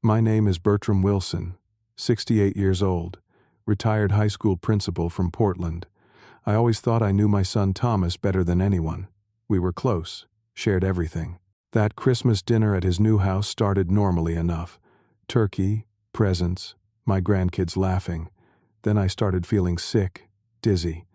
My name is Bertram Wilson, 68 years old, retired high school principal from Portland. I always thought I knew my son Thomas better than anyone. We were close, shared everything. That Christmas dinner at his new house started normally enough. Turkey, presents, my grandkids laughing. Then I started feeling sick, dizzy.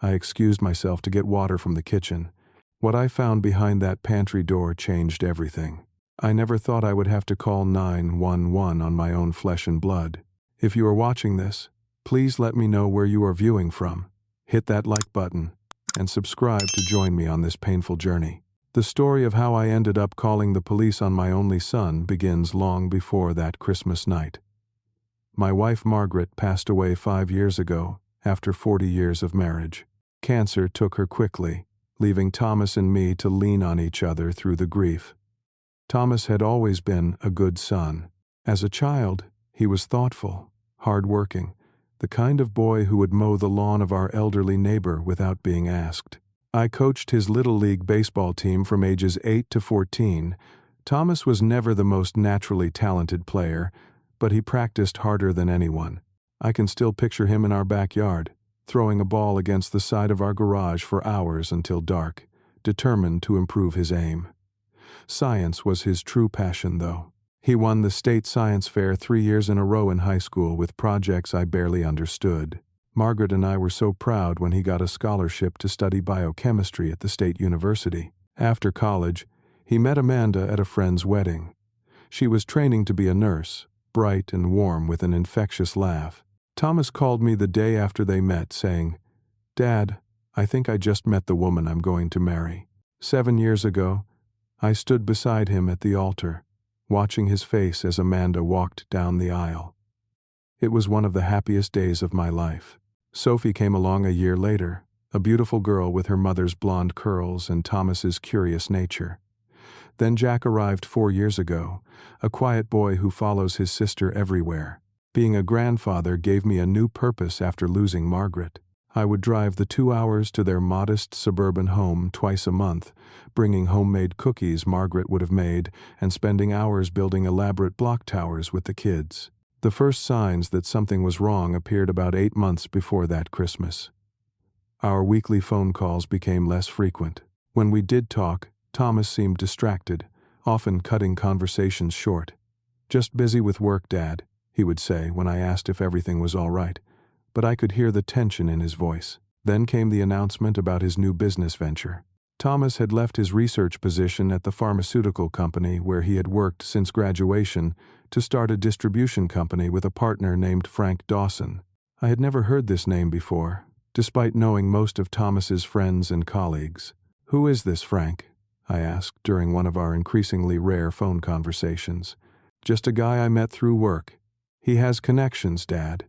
I excused myself to get water from the kitchen. What I found behind that pantry door changed everything. I never thought I would have to call 911 on my own flesh and blood. If you are watching this, please let me know where you are viewing from. Hit that like button and subscribe to join me on this painful journey. The story of how I ended up calling the police on my only son begins long before that Christmas night. My wife Margaret passed away 5 years ago after 40 years of marriage. Cancer took her quickly, leaving Thomas and me to lean on each other through the grief. Thomas had always been a good son. As a child, he was thoughtful, hardworking, the kind of boy who would mow the lawn of our elderly neighbor without being asked. I coached his Little League baseball team from ages 8 to 14. Thomas was never the most naturally talented player, but he practiced harder than anyone. I can still picture him in our backyard, throwing a ball against the side of our garage for hours until dark, determined to improve his aim. Science was his true passion, though. He won the state science fair 3 years in a row in high school with projects I barely understood. Margaret and I were so proud when he got a scholarship to study biochemistry at the state university. After college, he met Amanda at a friend's wedding. She was training to be a nurse, bright and warm with an infectious laugh. Thomas called me the day after they met, saying, "Dad, I think I just met the woman I'm going to marry." 7 years ago, I stood beside him at the altar, watching his face as Amanda walked down the aisle. It was one of the happiest days of my life. Sophie came along a year later, a beautiful girl with her mother's blonde curls and Thomas's curious nature. Then Jack arrived 4 years ago, a quiet boy who follows his sister everywhere. Being a grandfather gave me a new purpose after losing Margaret. I would drive the 2 hours to their modest suburban home twice a month, bringing homemade cookies Margaret would have made and spending hours building elaborate block towers with the kids. The first signs that something was wrong appeared about 8 months before that Christmas. Our weekly phone calls became less frequent. When we did talk, Thomas seemed distracted, often cutting conversations short. "Just busy with work, Dad," he would say when I asked if everything was all right, but I could hear the tension in his voice. Then came the announcement about his new business venture. Thomas had left his research position at the pharmaceutical company where he had worked since graduation to start a distribution company with a partner named Frank Dawson. I had never heard this name before, despite knowing most of Thomas's friends and colleagues. "Who is this Frank?" I asked during one of our increasingly rare phone conversations. "Just a guy I met through work. He has connections, Dad.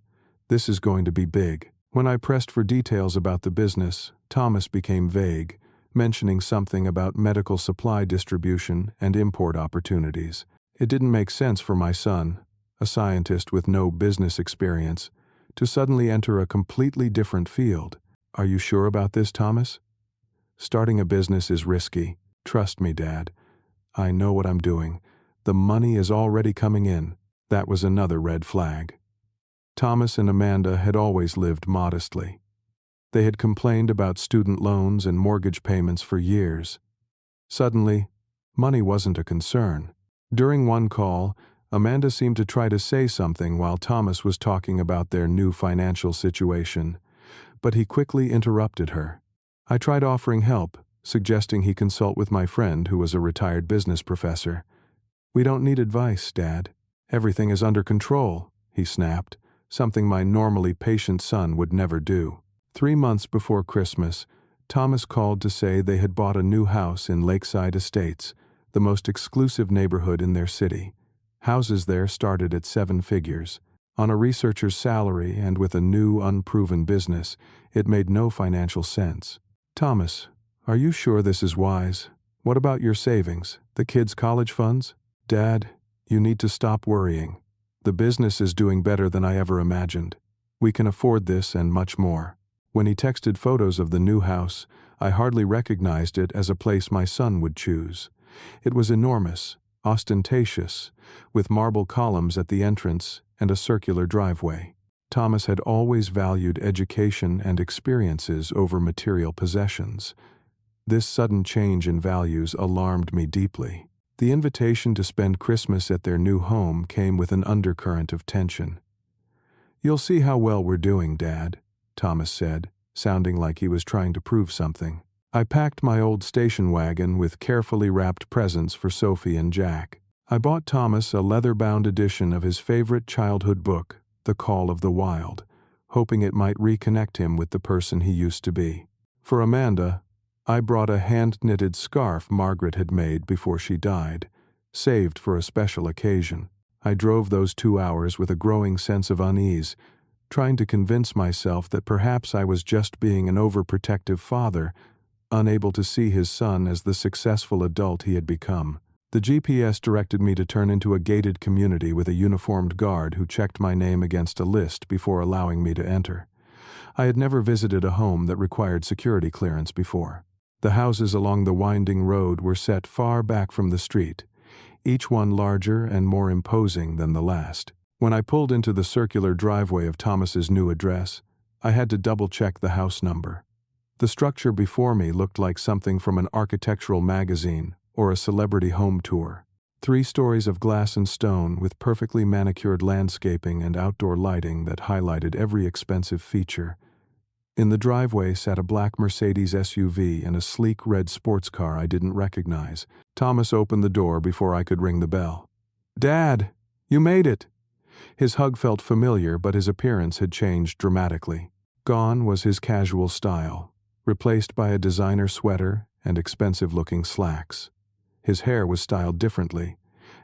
This is going to be big." When I pressed for details about the business, Thomas became vague, mentioning something about medical supply distribution and import opportunities. It didn't make sense for my son, a scientist with no business experience, to suddenly enter a completely different field. "Are you sure about this, Thomas?" "Starting a business is risky. Trust me, Dad. I know what I'm doing. The money is already coming in." That was another red flag. Thomas and Amanda had always lived modestly. They had complained about student loans and mortgage payments for years. Suddenly, money wasn't a concern. During one call, Amanda seemed to try to say something while Thomas was talking about their new financial situation, but he quickly interrupted her. I tried offering help, suggesting he consult with my friend who was a retired business professor. "We don't need advice, Dad. Everything is under control," he snapped, something my normally patient son would never do. 3 months before Christmas, Thomas called to say they had bought a new house in Lakeside Estates, the most exclusive neighborhood in their city. Houses there started at 7 figures. On a researcher's salary and with a new, unproven business, it made no financial sense. "Thomas, are you sure this is wise? What about your savings, the kids' college funds?" "Dad, you need to stop worrying. The business is doing better than I ever imagined. We can afford this and much more." When he texted photos of the new house, I hardly recognized it as a place my son would choose. It was enormous, ostentatious, with marble columns at the entrance and a circular driveway. Thomas had always valued education and experiences over material possessions. This sudden change in values alarmed me deeply. The invitation to spend Christmas at their new home came with an undercurrent of tension. "You'll see how well we're doing, Dad," Thomas said, sounding like he was trying to prove something. I packed my old station wagon with carefully wrapped presents for Sophie and Jack. I bought Thomas a leather-bound edition of his favorite childhood book, The Call of the Wild, hoping it might reconnect him with the person he used to be. For Amanda, I brought a hand-knitted scarf Margaret had made before she died, saved for a special occasion. I drove those 2 hours with a growing sense of unease, trying to convince myself that perhaps I was just being an overprotective father, unable to see his son as the successful adult he had become. The GPS directed me to turn into a gated community with a uniformed guard who checked my name against a list before allowing me to enter. I had never visited a home that required security clearance before. The houses along the winding road were set far back from the street, each one larger and more imposing than the last. When I pulled into the circular driveway of Thomas's new address, I had to double-check the house number. The structure before me looked like something from an architectural magazine or a celebrity home tour. 3 stories of glass and stone with perfectly manicured landscaping and outdoor lighting that highlighted every expensive feature. In the driveway sat a black Mercedes SUV and a sleek red sports car I didn't recognize. Thomas opened the door before I could ring the bell. "Dad, you made it!" His hug felt familiar, but his appearance had changed dramatically. Gone was his casual style, replaced by a designer sweater and expensive-looking slacks. His hair was styled differently,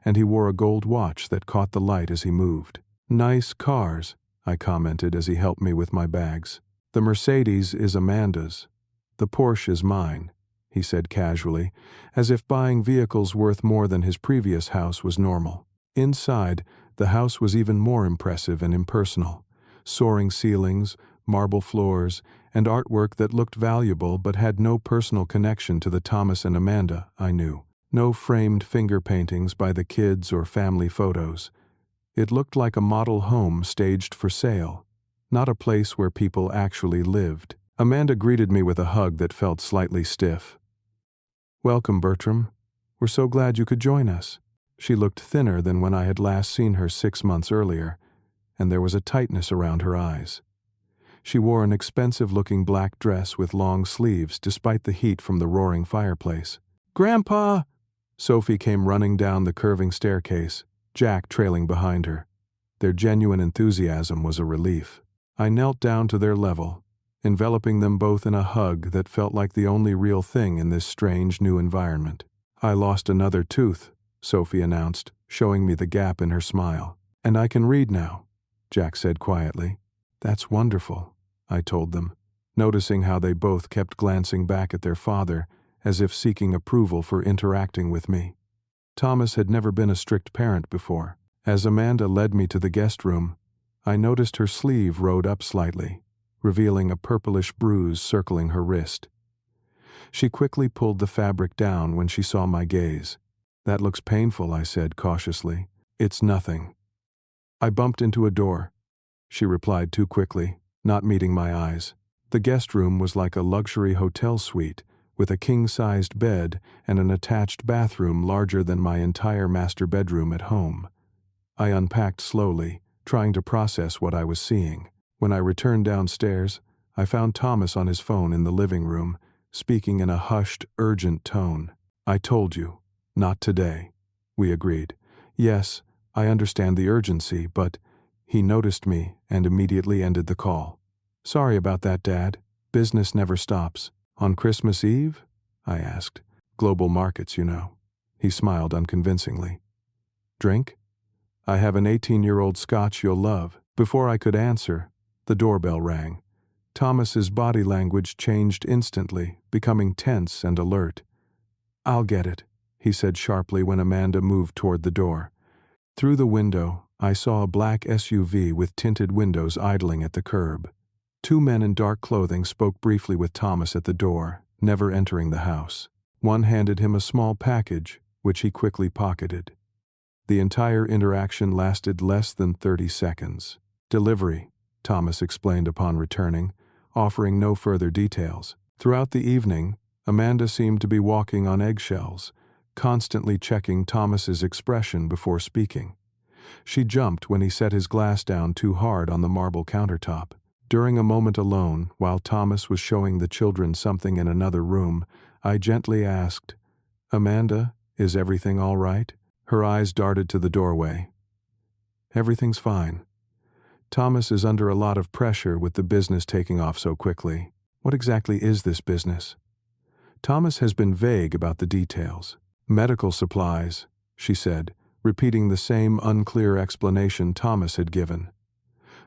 and he wore a gold watch that caught the light as he moved. "Nice cars," I commented as he helped me with my bags. "The Mercedes is Amanda's. The Porsche is mine," he said casually, as if buying vehicles worth more than his previous house was normal. Inside, the house was even more impressive and impersonal. Soaring ceilings, marble floors, and artwork that looked valuable but had no personal connection to the Thomas and Amanda I knew. No framed finger paintings by the kids or family photos. It looked like a model home staged for sale, not a place where people actually lived. Amanda greeted me with a hug that felt slightly stiff. "Welcome, Bertram. We're so glad you could join us." She looked thinner than when I had last seen her 6 months earlier, and there was a tightness around her eyes. She wore an expensive-looking black dress with long sleeves despite the heat from the roaring fireplace. "Grandpa!" Sophie came running down the curving staircase, Jack trailing behind her. Their genuine enthusiasm was a relief. I knelt down to their level, enveloping them both in a hug that felt like the only real thing in this strange new environment. "I lost another tooth," Sophie announced, showing me the gap in her smile. "And I can read now," Jack said quietly. "That's wonderful," I told them, noticing how they both kept glancing back at their father as if seeking approval for interacting with me. Thomas had never been a strict parent before. As Amanda led me to the guest room, I noticed her sleeve rode up slightly, revealing a purplish bruise circling her wrist. She quickly pulled the fabric down when she saw my gaze. "That looks painful," I said cautiously. "It's nothing." I bumped into a door. She replied too quickly, not meeting my eyes. The guest room was like a luxury hotel suite, with a king-sized bed and an attached bathroom larger than my entire master bedroom at home. I unpacked slowly, trying to process what I was seeing. When I returned downstairs, I found Thomas on his phone in the living room, speaking in a hushed, urgent tone. "I told you, not today," we agreed. "Yes, I understand the urgency, but..." He noticed me and immediately ended the call. "Sorry about that, Dad. Business never stops." "On Christmas Eve?" I asked. "Global markets, you know." He smiled unconvincingly. "Drink?" "I have an 18-year-old Scotch you'll love." Before I could answer, the doorbell rang. Thomas's body language changed instantly, becoming tense and alert. "I'll get it," he said sharply when Amanda moved toward the door. Through the window, I saw a black SUV with tinted windows idling at the curb. 2 men in dark clothing spoke briefly with Thomas at the door, never entering the house. One handed him a small package, which he quickly pocketed. The entire interaction lasted less than 30 seconds. "Delivery," Thomas explained upon returning, offering no further details. Throughout the evening, Amanda seemed to be walking on eggshells, constantly checking Thomas's expression before speaking. She jumped when he set his glass down too hard on the marble countertop. During a moment alone, while Thomas was showing the children something in another room, I gently asked, "Amanda, is everything all right?" Her eyes darted to the doorway. "Everything's fine. Thomas is under a lot of pressure with the business taking off so quickly." "What exactly is this business?" Thomas has been vague about the details. "Medical supplies," she said, repeating the same unclear explanation Thomas had given.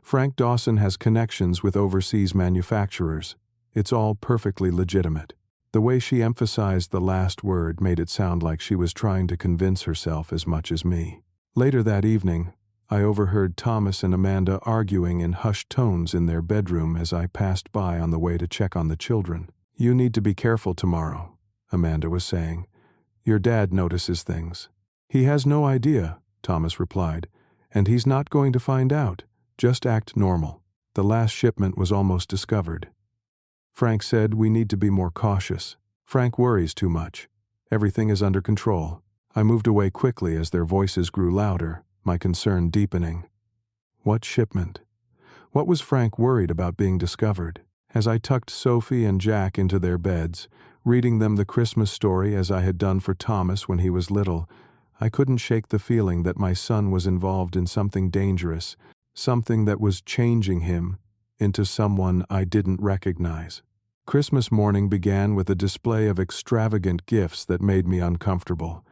"Frank Dawson has connections with overseas manufacturers. It's all perfectly legitimate." The way she emphasized the last word made it sound like she was trying to convince herself as much as me. Later that evening, I overheard Thomas and Amanda arguing in hushed tones in their bedroom as I passed by on the way to check on the children. "You need to be careful tomorrow," Amanda was saying. "Your dad notices things." "He has no idea," Thomas replied, "and he's not going to find out. Just act normal." The last shipment was almost discovered. Frank said we need to be more cautious. "Frank worries too much. Everything is under control." I moved away quickly as their voices grew louder, my concern deepening. What shipment? What was Frank worried about being discovered? As I tucked Sophie and Jack into their beds, reading them the Christmas story as I had done for Thomas when he was little, I couldn't shake the feeling that my son was involved in something dangerous, something that was changing him into someone I didn't recognize. Christmas morning began with a display of extravagant gifts that made me uncomfortable.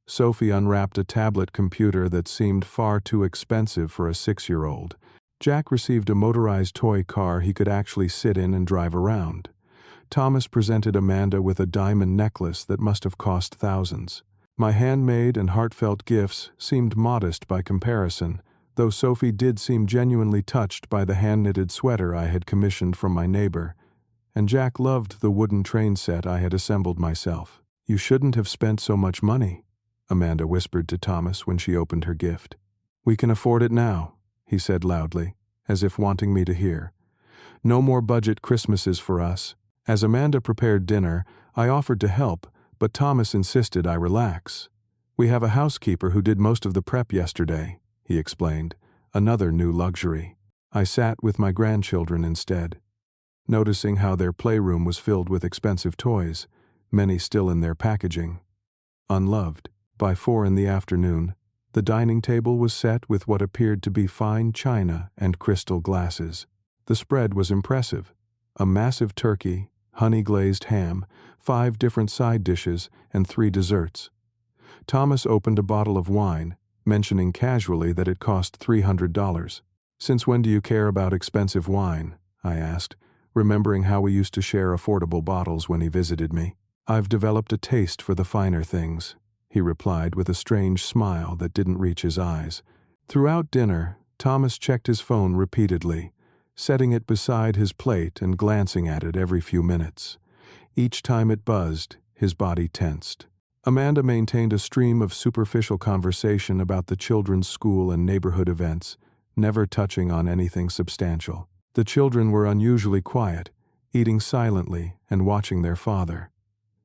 Sophie unwrapped a tablet computer that seemed far too expensive for a 6-year-old. Jack received a motorized toy car he could actually sit in and drive around. Thomas presented Amanda with a diamond necklace that must have cost thousands. My handmade and heartfelt gifts seemed modest by comparison, though Sophie did seem genuinely touched by the hand-knitted sweater I had commissioned from my neighbor, and Jack loved the wooden train set I had assembled myself. "You shouldn't have spent so much money," Amanda whispered to Thomas when she opened her gift. "We can afford it now," he said loudly, as if wanting me to hear. "No more budget Christmases for us." As Amanda prepared dinner, I offered to help, but Thomas insisted I relax. "We have a housekeeper who did most of the prep yesterday," he explained, another new luxury. I sat with my grandchildren instead, noticing how their playroom was filled with expensive toys, many still in their packaging, unloved. By 4 in the afternoon, the dining table was set with what appeared to be fine china and crystal glasses. The spread was impressive: a massive turkey, honey-glazed ham, 5 different side dishes, and 3 desserts. Thomas opened a bottle of wine, mentioning casually that it cost $300. "Since when do you care about expensive wine?" I asked, remembering how we used to share affordable bottles when he visited me. "I've developed a taste for the finer things," he replied with a strange smile that didn't reach his eyes. Throughout dinner, Thomas checked his phone repeatedly, setting it beside his plate and glancing at it every few minutes. Each time it buzzed, his body tensed. Amanda maintained a stream of superficial conversation about the children's school and neighborhood events, never touching on anything substantial. The children were unusually quiet, eating silently and watching their father.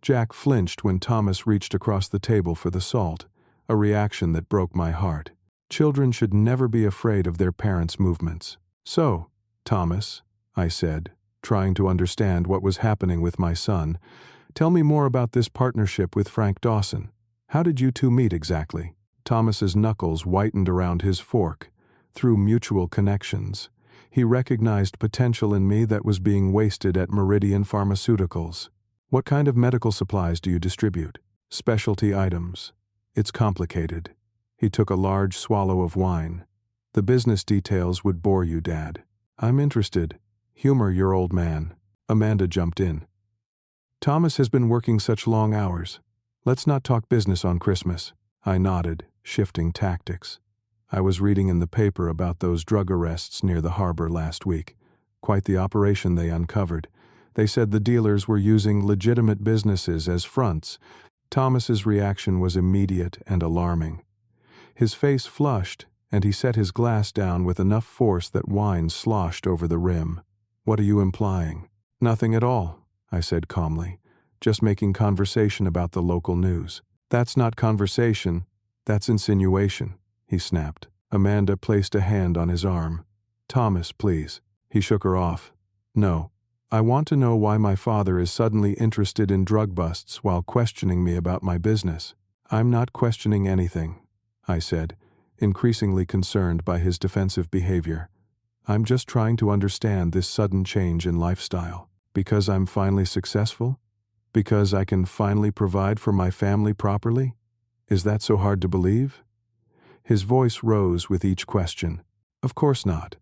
Jack flinched when Thomas reached across the table for the salt, a reaction that broke my heart. Children should never be afraid of their parents' movements. "So, Thomas," I said, trying to understand what was happening with my son, "tell me more about this partnership with Frank Dawson. How did you two meet exactly?" Thomas's knuckles whitened around his fork. Through mutual connections, he recognized potential in me that was being wasted at Meridian Pharmaceuticals. "What kind of medical supplies do you distribute?" "Specialty items. It's complicated." He took a large swallow of wine. "The business details would bore you, Dad." "I'm interested. Humor your old man." Amanda jumped in. "Thomas has been working such long hours. Let's not talk business on Christmas." I nodded, shifting tactics. I was reading in the paper about those drug arrests near the harbor last week. Quite the operation they uncovered. They said the dealers were using legitimate businesses as fronts, Thomas's reaction was immediate and alarming. His face flushed, and he set his glass down with enough force that wine sloshed over the rim. "What are you implying?" "Nothing at all," I said calmly. "Just making conversation about the local news." "That's not conversation, that's insinuation," he snapped. Amanda placed a hand on his arm. "Thomas, please." He shook her off. "No. I want to know why my father is suddenly interested in drug busts while questioning me about my business." "I'm not questioning anything," I said, increasingly concerned by his defensive behavior. "I'm just trying to understand this sudden change in lifestyle. Because I'm finally successful? Because I can finally provide for my family properly? Is that so hard to believe?" His voice rose with each question. "Of course not.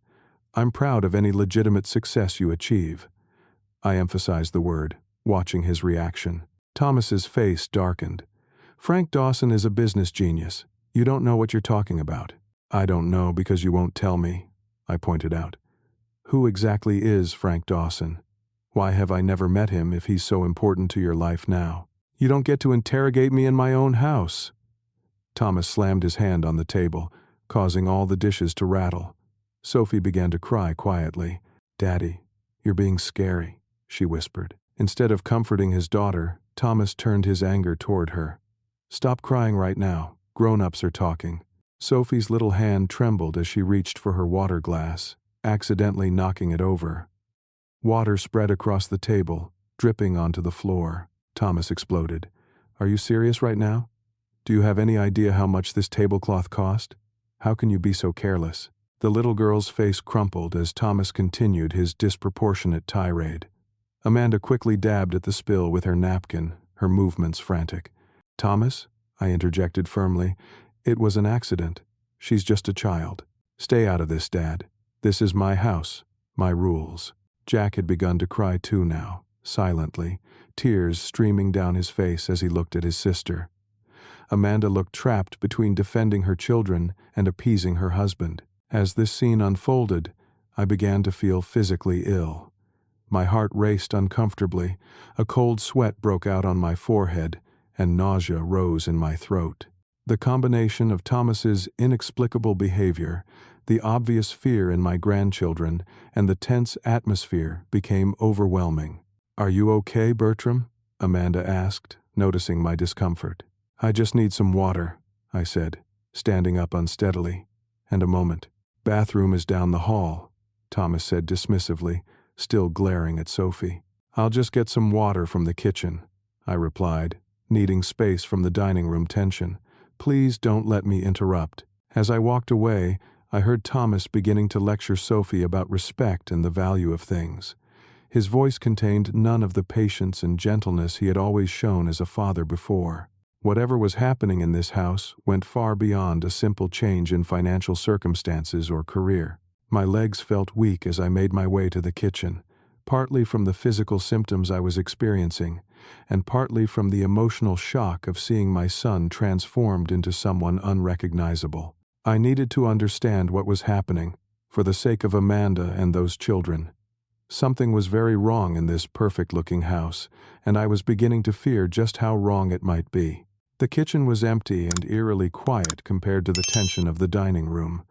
I'm proud of any legitimate success you achieve." I emphasized the word, watching his reaction. Thomas's face darkened. "Frank Dawson is a business genius. You don't know what you're talking about." "I don't know because you won't tell me," I pointed out. "Who exactly is Frank Dawson? Why have I never met him if he's so important to your life now?" "You don't get to interrogate me in my own house." Thomas slammed his hand on the table, causing all the dishes to rattle. Sophie began to cry quietly. "Daddy, you're being scary," she whispered. Instead of comforting his daughter, Thomas turned his anger toward her. "Stop crying right now. Grown-ups are talking." Sophie's little hand trembled as she reached for her water glass, accidentally knocking it over. Water spread across the table, dripping onto the floor. Thomas exploded. "Are you serious right now? Do you have any idea how much this tablecloth cost? How can you be so careless?" The little girl's face crumpled as Thomas continued his disproportionate tirade. Amanda quickly dabbed at the spill with her napkin, her movements frantic. "Thomas," I interjected firmly, "it was an accident. She's just a child. Stay out of this, Dad. This is my house, my rules." Jack had begun to cry too now, silently, tears streaming down his face as he looked at his sister. Amanda looked trapped between defending her children and appeasing her husband. As this scene unfolded, I began to feel physically ill. My heart raced uncomfortably, a cold sweat broke out on my forehead, and nausea rose in my throat. The combination of Thomas's inexplicable behavior, the obvious fear in my grandchildren, and the tense atmosphere became overwhelming. "Are you okay, Bertram?" Amanda asked, noticing my discomfort. "I just need some water," I said, standing up unsteadily. "And a moment." "Bathroom is down the hall," Thomas said dismissively, still glaring at Sophie. "I'll just get some water from the kitchen," I replied, needing space from the dining room tension. "Please don't let me interrupt." As I walked away, I heard Thomas beginning to lecture Sophie about respect and the value of things. His voice contained none of the patience and gentleness he had always shown as a father before. Whatever was happening in this house went far beyond a simple change in financial circumstances or career. My legs felt weak as I made my way to the kitchen, partly from the physical symptoms I was experiencing, and partly from the emotional shock of seeing my son transformed into someone unrecognizable. I needed to understand what was happening, for the sake of Amanda and those children. Something was very wrong in this perfect-looking house, and I was beginning to fear just how wrong it might be. The kitchen was empty and eerily quiet compared to the tension of the dining room.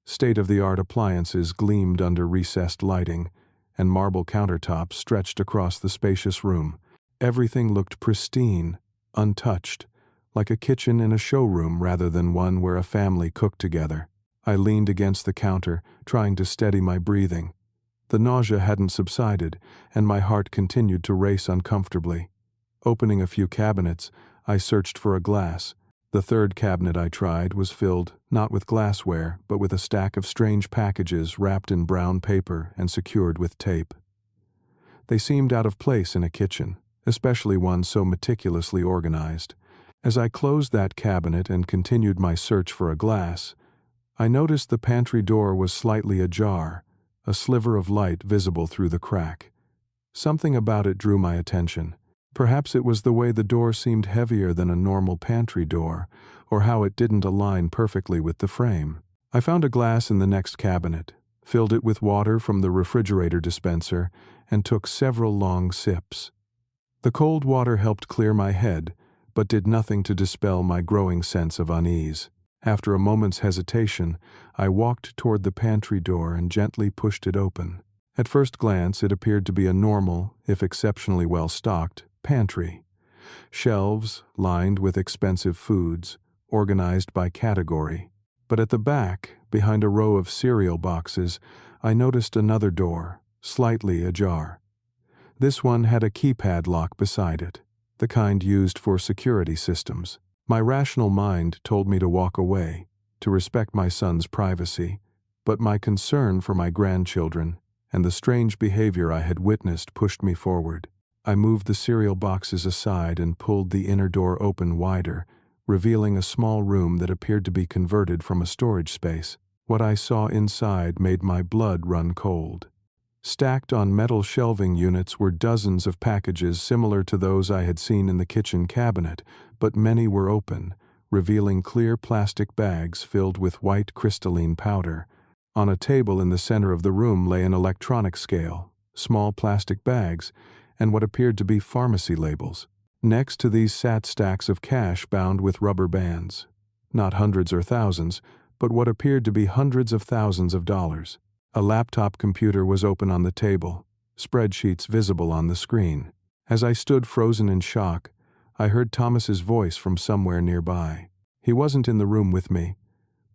State-of-the-art appliances gleamed under recessed lighting, and marble countertops stretched across the spacious room. Everything looked pristine, untouched, like a kitchen in a showroom rather than one where a family cooked together. I leaned against the counter, trying to steady my breathing. The nausea hadn't subsided, and my heart continued to race uncomfortably. Opening a few cabinets, I searched for a glass. The third cabinet I tried was filled not with glassware, but with a stack of strange packages wrapped in brown paper and secured with tape. They seemed out of place in a kitchen, especially one so meticulously organized. As I closed that cabinet and continued my search for a glass, I noticed the pantry door was slightly ajar, a sliver of light visible through the crack. Something about it drew my attention. Perhaps it was the way the door seemed heavier than a normal pantry door, or how it didn't align perfectly with the frame. I found a glass in the next cabinet, filled it with water from the refrigerator dispenser, and took several long sips. The cold water helped clear my head, but did nothing to dispel my growing sense of unease. After a moment's hesitation, I walked toward the pantry door and gently pushed it open. At first glance, it appeared to be a normal, if exceptionally well-stocked, pantry. Shelves lined with expensive foods, organized by category. But at the back, behind a row of cereal boxes, I noticed another door, slightly ajar. This one had a keypad lock beside it, the kind used for security systems. My rational mind told me to walk away, to respect my son's privacy, but my concern for my grandchildren and the strange behavior I had witnessed pushed me forward. I moved the cereal boxes aside and pulled the inner door open wider, revealing a small room that appeared to be converted from a storage space. What I saw inside made my blood run cold. Stacked on metal shelving units were dozens of packages similar to those I had seen in the kitchen cabinet, but many were open, revealing clear plastic bags filled with white crystalline powder. On a table in the center of the room lay an electronic scale, small plastic bags, and what appeared to be pharmacy labels. Next to these sat stacks of cash bound with rubber bands. Not hundreds or thousands, but what appeared to be hundreds of thousands of dollars. A laptop computer was open on the table, spreadsheets visible on the screen. As I stood frozen in shock, I heard Thomas's voice from somewhere nearby. He wasn't in the room with me,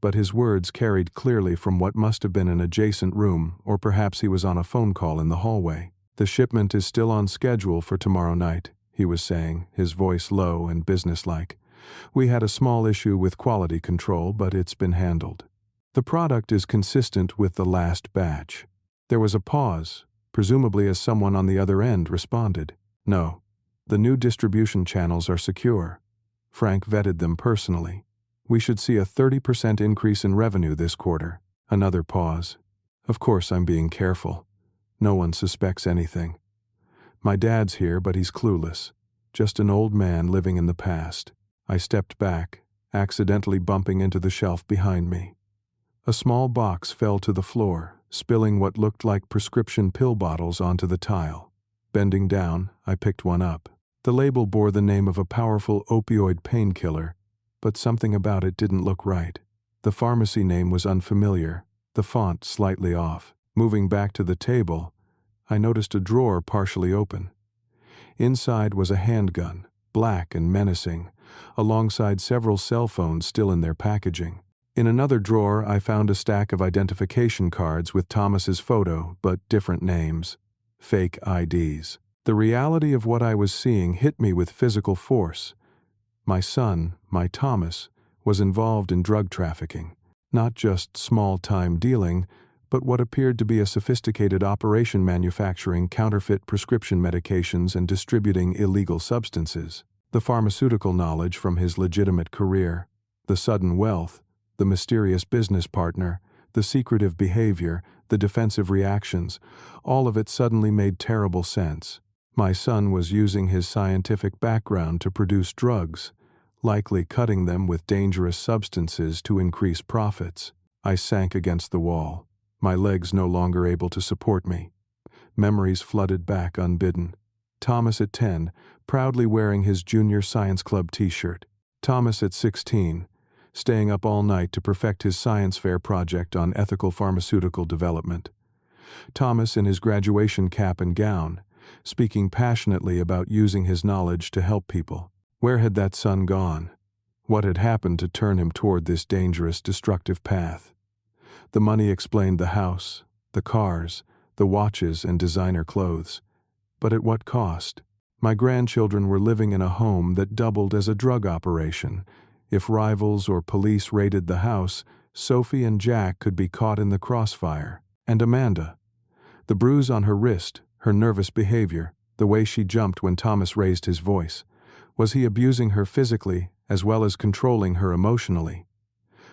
but his words carried clearly from what must have been an adjacent room, or perhaps he was on a phone call in the hallway. "The shipment is still on schedule for tomorrow night," he was saying, his voice low and businesslike. "We had a small issue with quality control, but it's been handled. The product is consistent with the last batch." There was a pause, presumably as someone on the other end responded. "No, the new distribution channels are secure. Frank vetted them personally. We should see a 30% increase in revenue this quarter." Another pause. "Of course I'm being careful. No one suspects anything. My dad's here, but he's clueless. Just an old man living in the past." I stepped back, accidentally bumping into the shelf behind me. A small box fell to the floor, spilling what looked like prescription pill bottles onto the tile. Bending down, I picked one up. The label bore the name of a powerful opioid painkiller, but something about it didn't look right. The pharmacy name was unfamiliar, the font slightly off. Moving back to the table, I noticed a drawer partially open. Inside was a handgun, black and menacing, alongside several cell phones still in their packaging. In another drawer, I found a stack of identification cards with Thomas's photo, but different names. Fake IDs. The reality of what I was seeing hit me with physical force. My son, my Thomas, was involved in drug trafficking. Not just small-time dealing, but what appeared to be a sophisticated operation manufacturing counterfeit prescription medications and distributing illegal substances. The pharmaceutical knowledge from his legitimate career, the sudden wealth, the mysterious business partner, the secretive behavior, the defensive reactions, all of it suddenly made terrible sense. My son was using his scientific background to produce drugs, likely cutting them with dangerous substances to increase profits. I sank against the wall, my legs no longer able to support me. Memories flooded back unbidden. Thomas at 10, proudly wearing his junior science club t-shirt. Thomas at 16, staying up all night to perfect his science fair project on ethical pharmaceutical development. Thomas in his graduation cap and gown, speaking passionately about using his knowledge to help people. Where had that son gone? What had happened to turn him toward this dangerous, destructive path? The money explained the house, the cars, the watches and designer clothes. But at what cost? My grandchildren were living in a home that doubled as a drug operation. If rivals or police raided the house, Sophie and Jack could be caught in the crossfire. And Amanda. The bruise on her wrist, her nervous behavior, the way she jumped when Thomas raised his voice. Was he abusing her physically as well as controlling her emotionally?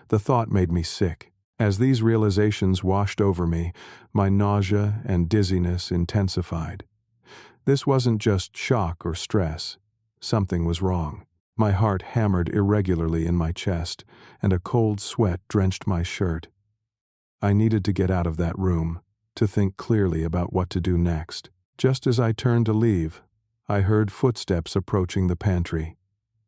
The thought made me sick. As these realizations washed over me, my nausea and dizziness intensified. This wasn't just shock or stress. Something was wrong. My heart hammered irregularly in my chest, and a cold sweat drenched my shirt. I needed to get out of that room, to think clearly about what to do next. Just as I turned to leave, I heard footsteps approaching the pantry.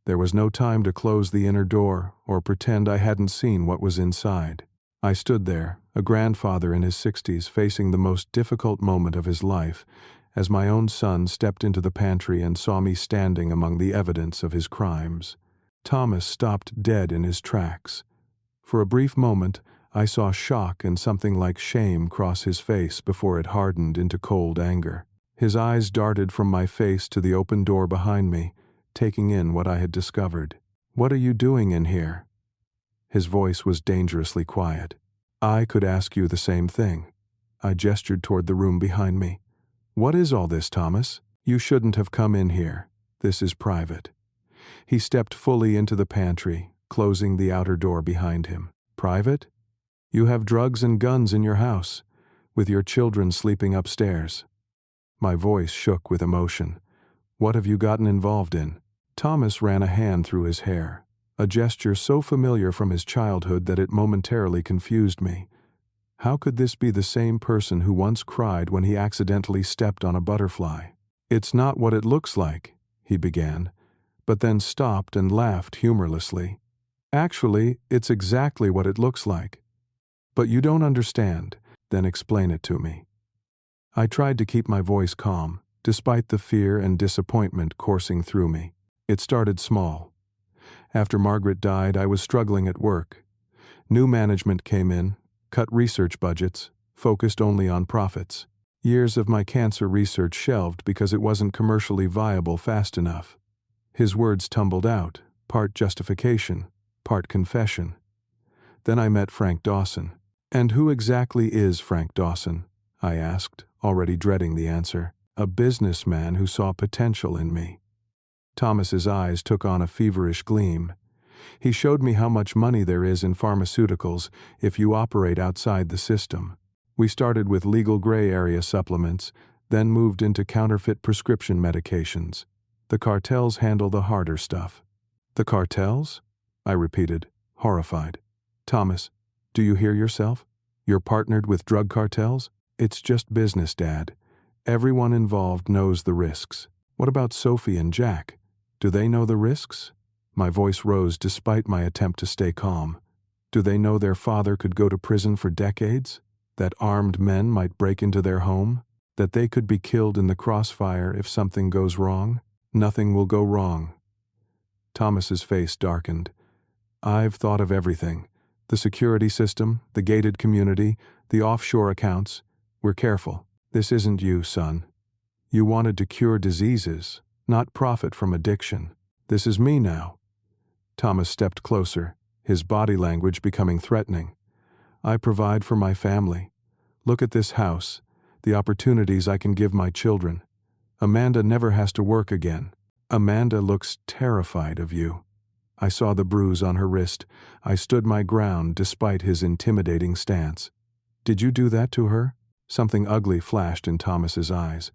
There was no time to close the inner door or pretend I hadn't seen what was inside. I stood there, a grandfather in his 60s, facing the most difficult moment of his life, as my own son stepped into the pantry and saw me standing among the evidence of his crimes. Thomas stopped dead in his tracks. For a brief moment, I saw shock and something like shame cross his face before it hardened into cold anger. His eyes darted from my face to the open door behind me, taking in what I had discovered. "What are you doing in here?" His voice was dangerously quiet. "I could ask you the same thing." I gestured toward the room behind me. "What is all this, Thomas? You shouldn't have come in here. This is private." He stepped fully into the pantry, closing the outer door behind him. "Private? You have drugs and guns in your house, with your children sleeping upstairs." My voice shook with emotion. "What have you gotten involved in?" Thomas ran a hand through his hair, a gesture so familiar from his childhood that it momentarily confused me. How could this be the same person who once cried when he accidentally stepped on a butterfly? "It's not what it looks like," he began, but then stopped and laughed humorlessly. "Actually, it's exactly what it looks like. But you don't understand, then explain it to me." I tried to keep my voice calm, despite the fear and disappointment coursing through me. It started small. After Margaret died, I was struggling at work. New management came in, cut research budgets, focused only on profits. Years of my cancer research shelved because it wasn't commercially viable fast enough. His words tumbled out, part justification, part confession. Then I met Frank Dawson. "And who exactly is Frank Dawson?" I asked, already dreading the answer. "A businessman who saw potential in me." Thomas's eyes took on a feverish gleam. He showed me how much money there is in pharmaceuticals if you operate outside the system. We started with legal gray area supplements, then moved into counterfeit prescription medications. The cartels handle the harder stuff. "The cartels?" I repeated, horrified. "Thomas, do you hear yourself? You're partnered with drug cartels? It's just business, Dad. Everyone involved knows the risks. What about Sophie and Jack? Do they know the risks?" My voice rose despite my attempt to stay calm. "Do they know their father could go to prison for decades? That armed men might break into their home? That they could be killed in the crossfire if something goes wrong?" "Nothing will go wrong." Thomas's face darkened. "I've thought of everything. The security system, the gated community, the offshore accounts. We're careful. This isn't you, son. You wanted to cure diseases, not profit from addiction. This is me now." Thomas stepped closer, his body language becoming threatening. "I provide for my family. Look at this house, the opportunities I can give my children. Amanda never has to work again. Amanda looks terrified of you." I saw the bruise on her wrist. I stood my ground despite his intimidating stance. "Did you do that to her?" Something ugly flashed in Thomas's eyes.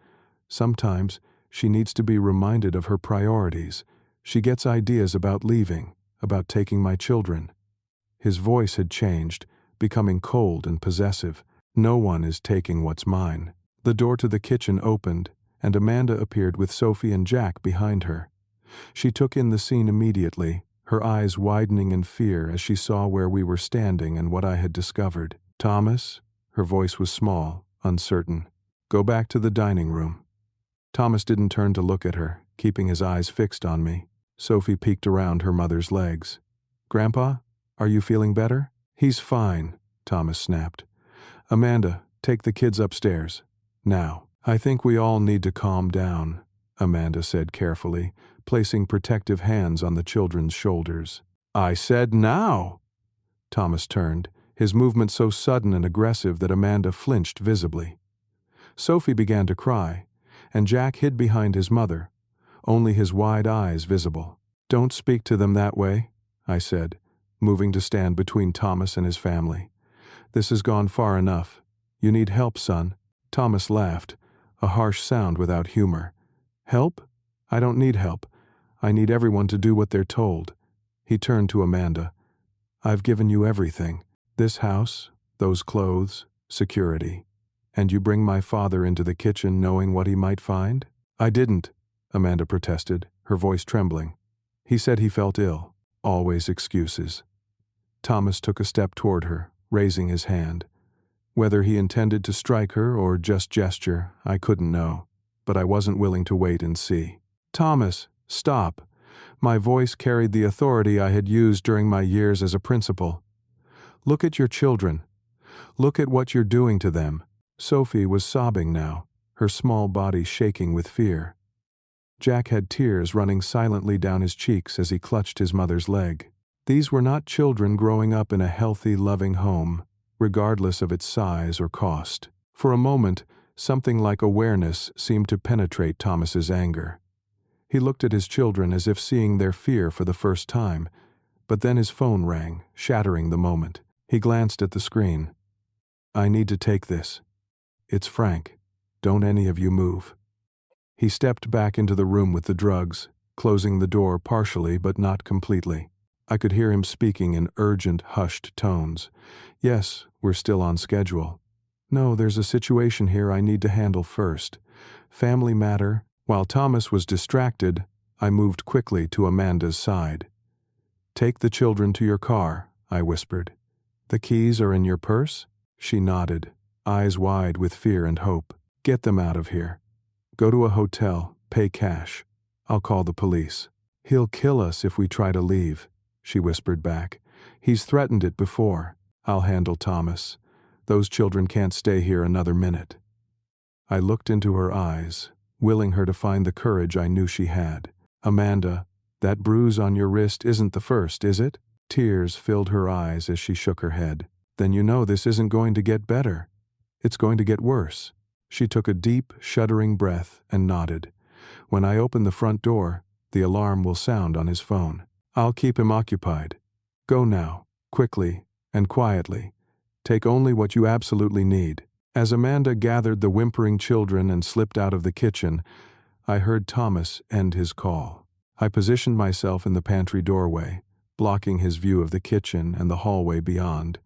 "Sometimes she needs to be reminded of her priorities. She gets ideas about leaving, about taking my children." His voice had changed, becoming cold and possessive. "No one is taking what's mine." The door to the kitchen opened, and Amanda appeared with Sophie and Jack behind her. She took in the scene immediately, her eyes widening in fear as she saw where we were standing and what I had discovered. "Thomas," her voice was small, uncertain, "go back to the dining room." Thomas didn't turn to look at her, keeping his eyes fixed on me. Sophie peeked around her mother's legs. "Grandpa, are you feeling better?" "He's fine," Thomas snapped. "Amanda, take the kids upstairs. Now." "I think we all need to calm down," Amanda said carefully, placing protective hands on the children's shoulders. "I said now!" Thomas turned, his movement so sudden and aggressive that Amanda flinched visibly. Sophie began to cry, and Jack hid behind his mother, only his wide eyes visible. "Don't speak to them that way," I said, moving to stand between Thomas and his family. "This has gone far enough. You need help, son." Thomas laughed, a harsh sound without humor. "Help? I don't need help. I need everyone to do what they're told." He turned to Amanda. "I've given you everything. This house, those clothes, security. And you bring my father into the kitchen knowing what he might find?" "I didn't," Amanda protested, her voice trembling. He said he felt ill. Always excuses. Thomas took a step toward her, raising his hand. Whether he intended to strike her or just gesture, I couldn't know, but I wasn't willing to wait and see. "Thomas, stop." My voice carried the authority I had used during my years as a principal. "Look at your children. Look at what you're doing to them." Sophie was sobbing now, her small body shaking with fear. Jack had tears running silently down his cheeks as he clutched his mother's leg. These were not children growing up in a healthy, loving home, regardless of its size or cost. For a moment, something like awareness seemed to penetrate Thomas's anger. He looked at his children as if seeing their fear for the first time, but then his phone rang, shattering the moment. He glanced at the screen. "I need to take this. It's Frank. Don't any of you move." He stepped back into the room with the drugs, closing the door partially but not completely. I could hear him speaking in urgent, hushed tones. "Yes, we're still on schedule. No, there's a situation here I need to handle first. Family matter." While Thomas was distracted, I moved quickly to Amanda's side. "Take the children to your car," I whispered. "The keys are in your purse?" She nodded, eyes wide with fear and hope. "Get them out of here. Go to a hotel, pay cash. I'll call the police." "He'll kill us if we try to leave," she whispered back. "He's threatened it before." "I'll handle Thomas. Those children can't stay here another minute." I looked into her eyes, willing her to find the courage I knew she had. "Amanda, that bruise on your wrist isn't the first, is it?" Tears filled her eyes as she shook her head. "Then you know this isn't going to get better. It's going to get worse." She took a deep, shuddering breath and nodded. "When I open the front door, the alarm will sound on his phone. I'll keep him occupied. Go now, quickly and quietly. Take only what you absolutely need." As Amanda gathered the whimpering children and slipped out of the kitchen, I heard Thomas end his call. I positioned myself in the pantry doorway, blocking his view of the kitchen and the hallway beyond,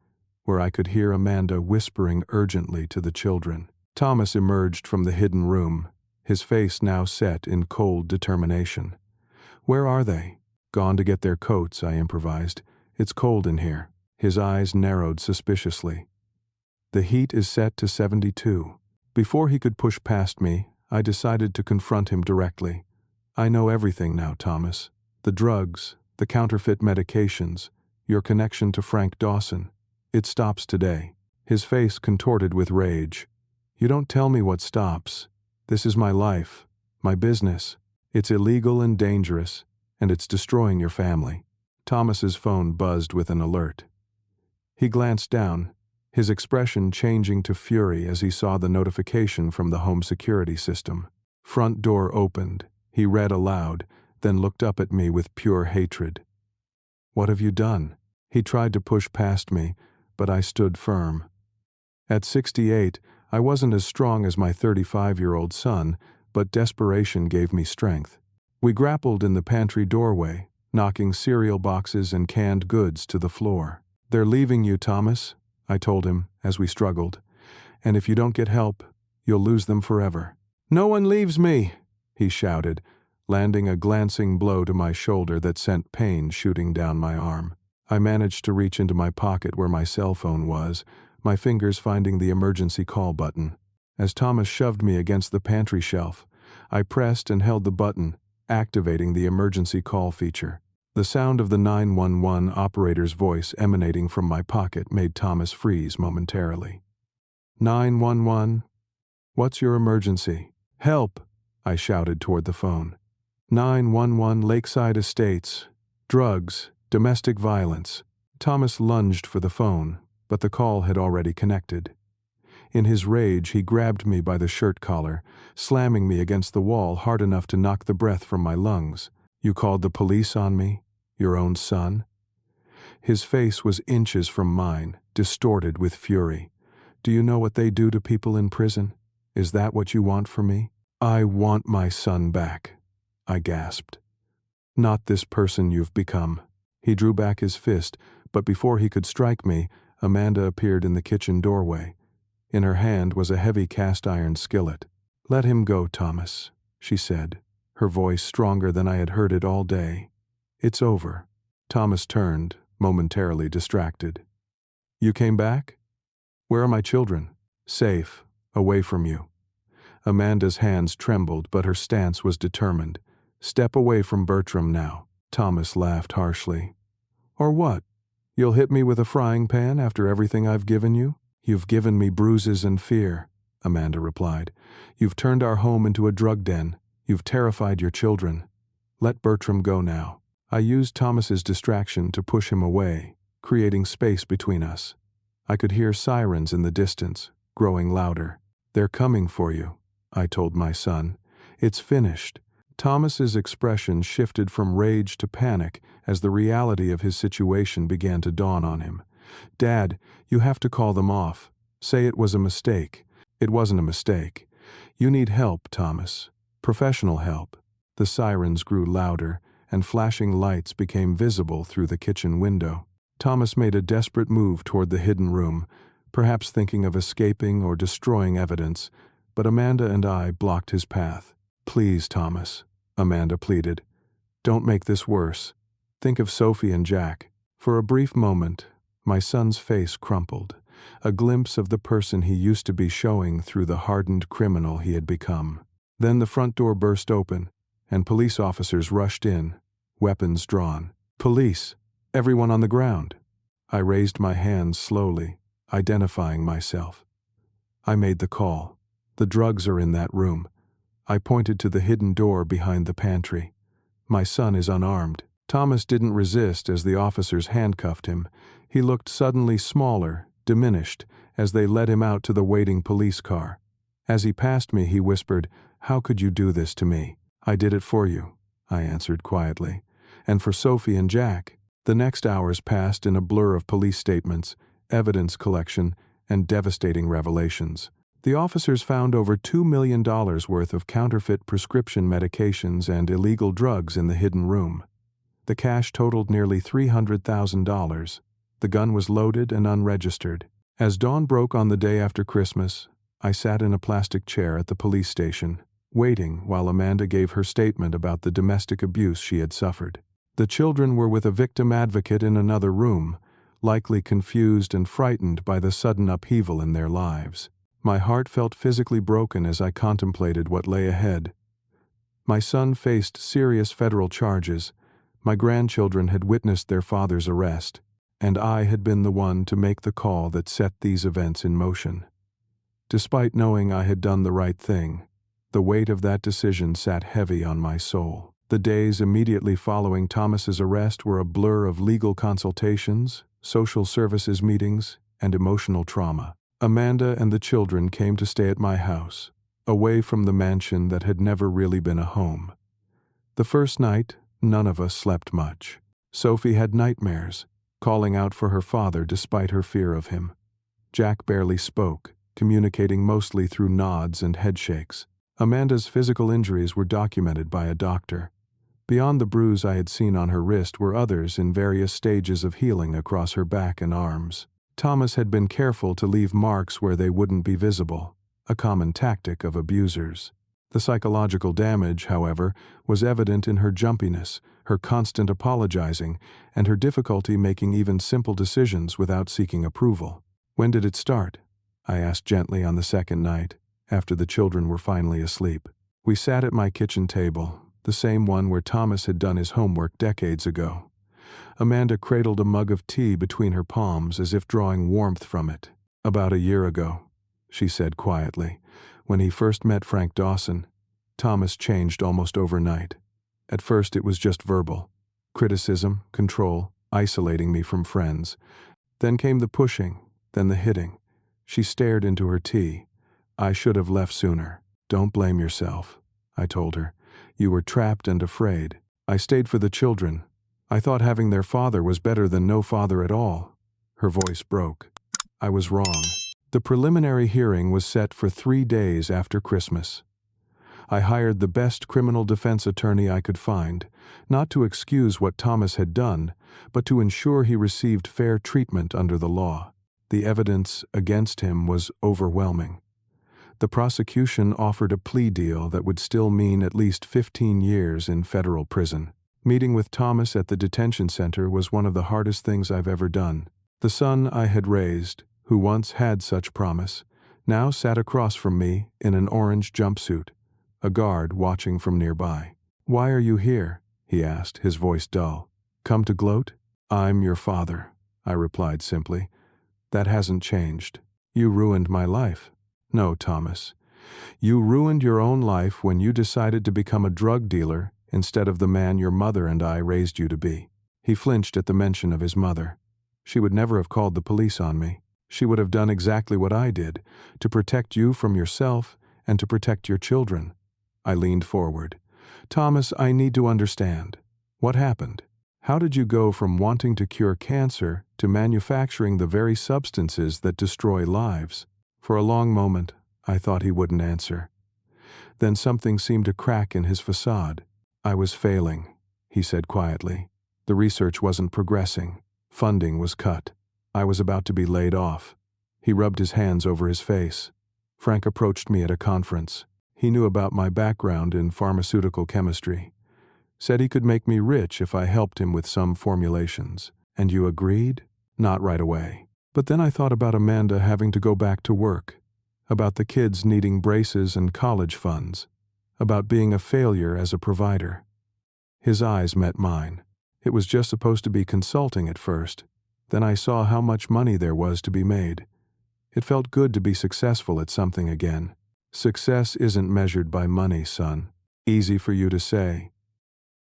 where I could hear Amanda whispering urgently to the children. Thomas emerged from the hidden room, his face now set in cold determination. "Where are they?" "Gone to get their coats," I improvised. "It's cold in here." His eyes narrowed suspiciously. "The heat is set to 72. Before he could push past me, I decided to confront him directly. "I know everything now, Thomas. The drugs, the counterfeit medications, your connection to Frank Dawson. It stops today." His face contorted with rage. "You don't tell me what stops. This is my life, my business. It's illegal and dangerous, and it's destroying your family." Thomas's phone buzzed with an alert. He glanced down, his expression changing to fury as he saw the notification from the home security system. "Front door opened," he read aloud, then looked up at me with pure hatred. "What have you done?" He tried to push past me, but I stood firm. At 68, I wasn't as strong as my 35-year-old son, but desperation gave me strength. We grappled in the pantry doorway, knocking cereal boxes and canned goods to the floor. "They're leaving you, Thomas," I told him as we struggled. "And if you don't get help, you'll lose them forever." "No one leaves me," he shouted, landing a glancing blow to my shoulder that sent pain shooting down my arm. I managed to reach into my pocket where my cell phone was, my fingers finding the emergency call button. As Thomas shoved me against the pantry shelf, I pressed and held the button, activating the emergency call feature. The sound of the 911 operator's voice emanating from my pocket made Thomas freeze momentarily. 911? What's your emergency? Help! I shouted toward the phone. 911 Lakeside Estates. Drugs. Domestic violence. Thomas lunged for the phone, but the call had already connected. In his rage, he grabbed me by the shirt collar, slamming me against the wall hard enough to knock the breath from my lungs. "You called the police on me? Your own son?" His face was inches from mine, distorted with fury. "Do you know what they do to people in prison? Is that what you want for me?" "I want my son back," I gasped. "Not this person you've become." He drew back his fist, but before he could strike me, Amanda appeared in the kitchen doorway. In her hand was a heavy cast-iron skillet. "Let him go, Thomas," she said, her voice stronger than I had heard it all day. It's over. Thomas turned, momentarily distracted. You came back? Where are my children? Safe, away from you. Amanda's hands trembled, but her stance was determined. Step away from Bertram now. Thomas laughed harshly. Or what? You'll hit me with a frying pan after everything I've given you? You've given me bruises and fear, Amanda replied. You've turned our home into a drug den. You've terrified your children. Let Bertram go now. I used Thomas's distraction to push him away, creating space between us. I could hear sirens in the distance, growing louder. They're coming for you, I told my son. It's finished. Thomas's expression shifted from rage to panic as the reality of his situation began to dawn on him. Dad, you have to call them off. Say it was a mistake. It wasn't a mistake. You need help, Thomas. Professional help. The sirens grew louder, and flashing lights became visible through the kitchen window. Thomas made a desperate move toward the hidden room, perhaps thinking of escaping or destroying evidence, but Amanda and I blocked his path. Please, Thomas, Amanda pleaded. Don't make this worse. Think of Sophie and Jack. For a brief moment, my son's face crumpled, a glimpse of the person he used to be showing through the hardened criminal he had become. Then the front door burst open, and police officers rushed in, weapons drawn. Police! Everyone on the ground! I raised my hands slowly, identifying myself. I made the call. The drugs are in that room. I pointed to the hidden door behind the pantry. My son is unarmed. Thomas didn't resist as the officers handcuffed him. He looked suddenly smaller, diminished, as they led him out to the waiting police car. As he passed me, he whispered, "How could you do this to me?" "I did it for you," I answered quietly. "And for Sophie and Jack." The next hours passed in a blur of police statements, evidence collection, and devastating revelations. The officers found over $2 million worth of counterfeit prescription medications and illegal drugs in the hidden room. The cash totaled nearly $300,000. The gun was loaded and unregistered. As dawn broke on the day after Christmas, I sat in a plastic chair at the police station, waiting while Amanda gave her statement about the domestic abuse she had suffered. The children were with a victim advocate in another room, likely confused and frightened by the sudden upheaval in their lives. My heart felt physically broken as I contemplated what lay ahead. My son faced serious federal charges, my grandchildren had witnessed their father's arrest, and I had been the one to make the call that set these events in motion. Despite knowing I had done the right thing, the weight of that decision sat heavy on my soul. The days immediately following Thomas's arrest were a blur of legal consultations, social services meetings, and emotional trauma. Amanda and the children came to stay at my house, away from the mansion that had never really been a home. The first night, none of us slept much. Sophie had nightmares, calling out for her father despite her fear of him. Jack barely spoke, communicating mostly through nods and headshakes. Amanda's physical injuries were documented by a doctor. Beyond the bruise I had seen on her wrist were others in various stages of healing across her back and arms. Thomas had been careful to leave marks where they wouldn't be visible, a common tactic of abusers. The psychological damage, however, was evident in her jumpiness, her constant apologizing, and her difficulty making even simple decisions without seeking approval. "When did it start?" I asked gently on the second night, after the children were finally asleep. We sat at my kitchen table, the same one where Thomas had done his homework decades ago. Amanda cradled a mug of tea between her palms as if drawing warmth from it. "About a year ago," she said quietly. "When he first met Frank Dawson, Thomas changed almost overnight. At first it was just verbal. Criticism, control, isolating me from friends. Then came the pushing, then the hitting." She stared into her tea. "I should have left sooner." "Don't blame yourself," I told her. "You were trapped and afraid. I stayed for the children. I thought having their father was better than no father at all." Her voice broke. I was wrong. The preliminary hearing was set for 3 days after Christmas. I hired the best criminal defense attorney I could find, not to excuse what Thomas had done, but to ensure he received fair treatment under the law. The evidence against him was overwhelming. The prosecution offered a plea deal that would still mean at least 15 years in federal prison. Meeting with Thomas at the detention center was one of the hardest things I've ever done. The son I had raised, who once had such promise, now sat across from me in an orange jumpsuit, a guard watching from nearby. "Why are you here?" he asked, his voice dull. "Come to gloat?" "I'm your father," I replied simply. "That hasn't changed. You ruined my life." "No, Thomas. You ruined your own life when you decided to become a drug dealer instead of the man your mother and I raised you to be." He flinched at the mention of his mother. She would never have called the police on me. She would have done exactly what I did, to protect you from yourself and to protect your children. I leaned forward. "Thomas, I need to understand. What happened? How did you go from wanting to cure cancer to manufacturing the very substances that destroy lives?" For a long moment, I thought he wouldn't answer. Then something seemed to crack in his facade. "I was failing," he said quietly. "The research wasn't progressing. Funding was cut. I was about to be laid off." He rubbed his hands over his face. "Frank approached me at a conference. He knew about my background in pharmaceutical chemistry. Said he could make me rich if I helped him with some formulations. And you agreed?" "Not right away. But then I thought about Amanda having to go back to work, about the kids needing braces and college funds, about being a failure as a provider." His eyes met mine. "It was just supposed to be consulting at first. Then I saw how much money there was to be made. It felt good to be successful at something again." "Success isn't measured by money, son." "Easy for you to say.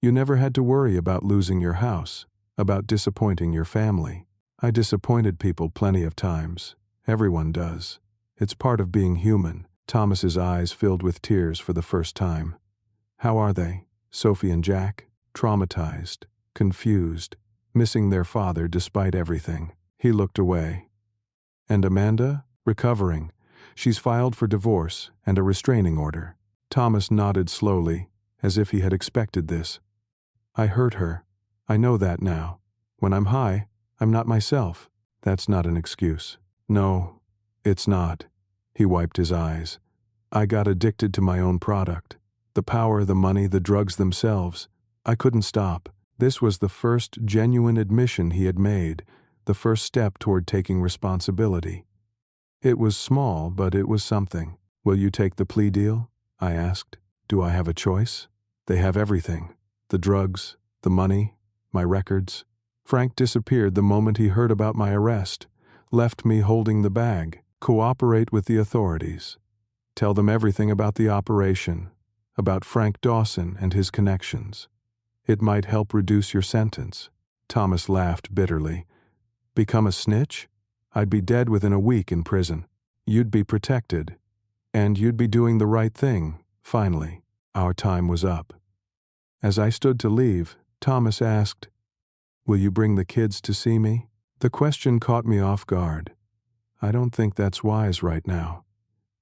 You never had to worry about losing your house, about disappointing your family." "I disappointed people plenty of times. Everyone does. It's part of being human." Thomas's eyes filled with tears for the first time. "How are they? Sophie and Jack?" "Traumatized, confused, missing their father despite everything." He looked away. "And Amanda?" "Recovering. She's filed for divorce and a restraining order." Thomas nodded slowly, as if he had expected this. "I hurt her. I know that now. When I'm high, I'm not myself." "That's not an excuse." "No, it's not." He wiped his eyes. "I got addicted to my own product. The power, the money, the drugs themselves. I couldn't stop." This was the first genuine admission he had made, the first step toward taking responsibility. It was small, but it was something. "Will you take the plea deal?" I asked. "Do I have a choice?" "They have everything. The drugs, the money, my records." Frank disappeared the moment he heard about my arrest, left me holding the bag. "Cooperate with the authorities. Tell them everything about the operation, about Frank Dawson and his connections. It might help reduce your sentence." Thomas laughed bitterly. "Become a snitch? I'd be dead within a week in prison. You'd be protected. And you'd be doing the right thing, finally." Our time was up. As I stood to leave, Thomas asked, "Will you bring the kids to see me?" The question caught me off guard. I don't think that's wise right now.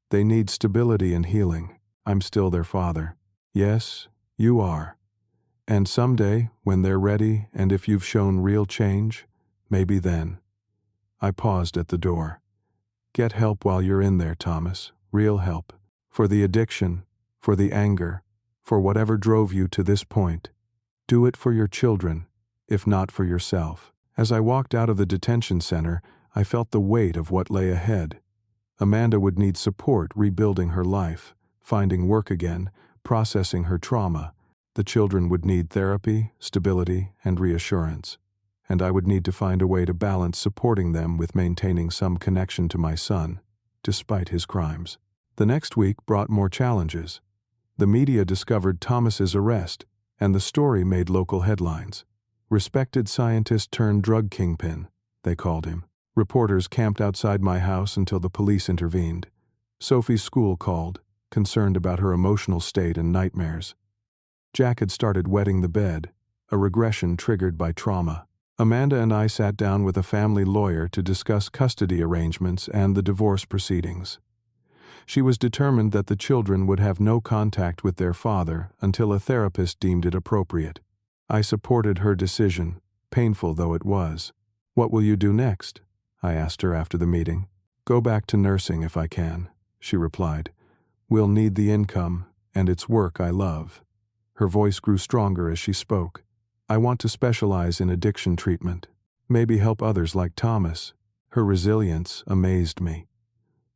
They need stability and healing. I'm still their father. "Yes, you are. And someday, when they're ready and if you've shown real change, maybe then." I paused at the door. "Get help while you're in there, Thomas. Real help. For the addiction, for the anger, for whatever drove you to this point. Do it for your children, if not for yourself." As I walked out of the detention center, I felt the weight of what lay ahead. Amanda would need support rebuilding her life, finding work again, processing her trauma. The children would need therapy, stability, and reassurance. And I would need to find a way to balance supporting them with maintaining some connection to my son, despite his crimes. The next week brought more challenges. The media discovered Thomas's arrest, and the story made local headlines. "Respected scientist turned drug kingpin," they called him. Reporters camped outside my house until the police intervened. Sophie's school called, concerned about her emotional state and nightmares. Jack had started wetting the bed, a regression triggered by trauma. Amanda and I sat down with a family lawyer to discuss custody arrangements and the divorce proceedings. She was determined that the children would have no contact with their father until a therapist deemed it appropriate. I supported her decision, painful though it was. "What will you do next?" I asked her after the meeting. "Go back to nursing if I can," she replied. "We'll need the income, and it's work I love." Her voice grew stronger as she spoke. I want to specialize in addiction treatment. Maybe help others like Thomas. Her resilience amazed me.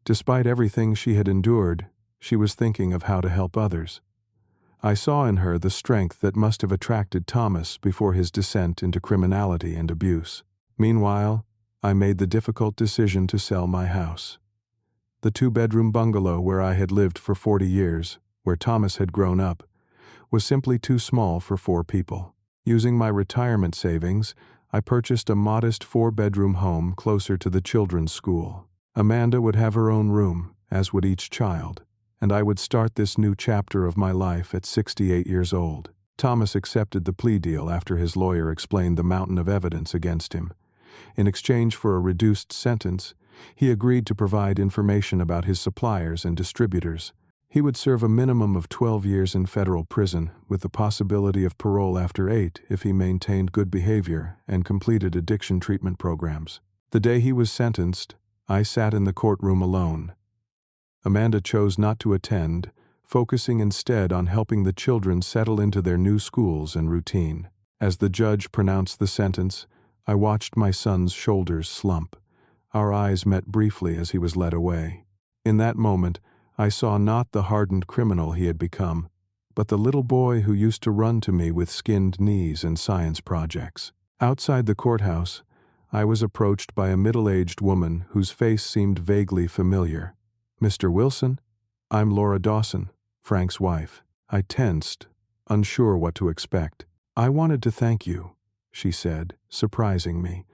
Despite everything she had endured, she was thinking of how to help others. I saw in her the strength that must have attracted Thomas before his descent into criminality and abuse. Meanwhile, I made the difficult decision to sell my house. The two-bedroom bungalow where I had lived for 40 years, where Thomas had grown up, was simply too small for 4 people. Using my retirement savings, I purchased a modest 4-bedroom home closer to the children's school. Amanda would have her own room, as would each child, and I would start this new chapter of my life at 68 years old. Thomas accepted the plea deal after his lawyer explained the mountain of evidence against him. In exchange for a reduced sentence, he agreed to provide information about his suppliers and distributors. He would serve a minimum of 12 years in federal prison, with the possibility of parole after 8 if he maintained good behavior and completed addiction treatment programs. The day he was sentenced, I sat in the courtroom alone. Amanda chose not to attend, focusing instead on helping the children settle into their new schools and routine. As the judge pronounced the sentence, I watched my son's shoulders slump. Our eyes met briefly as he was led away. In that moment, I saw not the hardened criminal he had become, but the little boy who used to run to me with skinned knees and science projects. Outside the courthouse, I was approached by a middle-aged woman whose face seemed vaguely familiar. "Mr. Wilson? I'm Laura Dawson, Frank's wife." I tensed, unsure what to expect. "I wanted to thank you," she said, surprising me.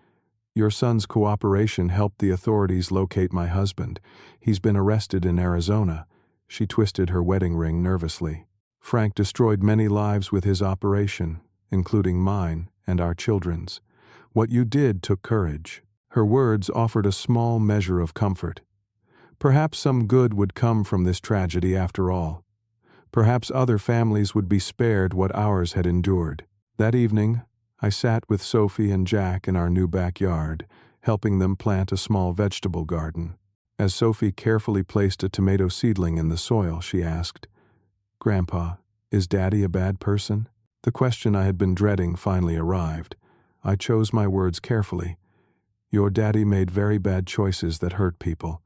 "Your son's cooperation helped the authorities locate my husband. He's been arrested in Arizona." She twisted her wedding ring nervously. "Frank destroyed many lives with his operation, including mine and our children's. What you did took courage." Her words offered a small measure of comfort. Perhaps some good would come from this tragedy after all. Perhaps other families would be spared what ours had endured. That evening, I sat with Sophie and Jack in our new backyard, helping them plant a small vegetable garden. As Sophie carefully placed a tomato seedling in the soil, she asked, "Grandpa, is Daddy a bad person?" The question I had been dreading finally arrived. I chose my words carefully. "Your daddy made very bad choices that hurt people,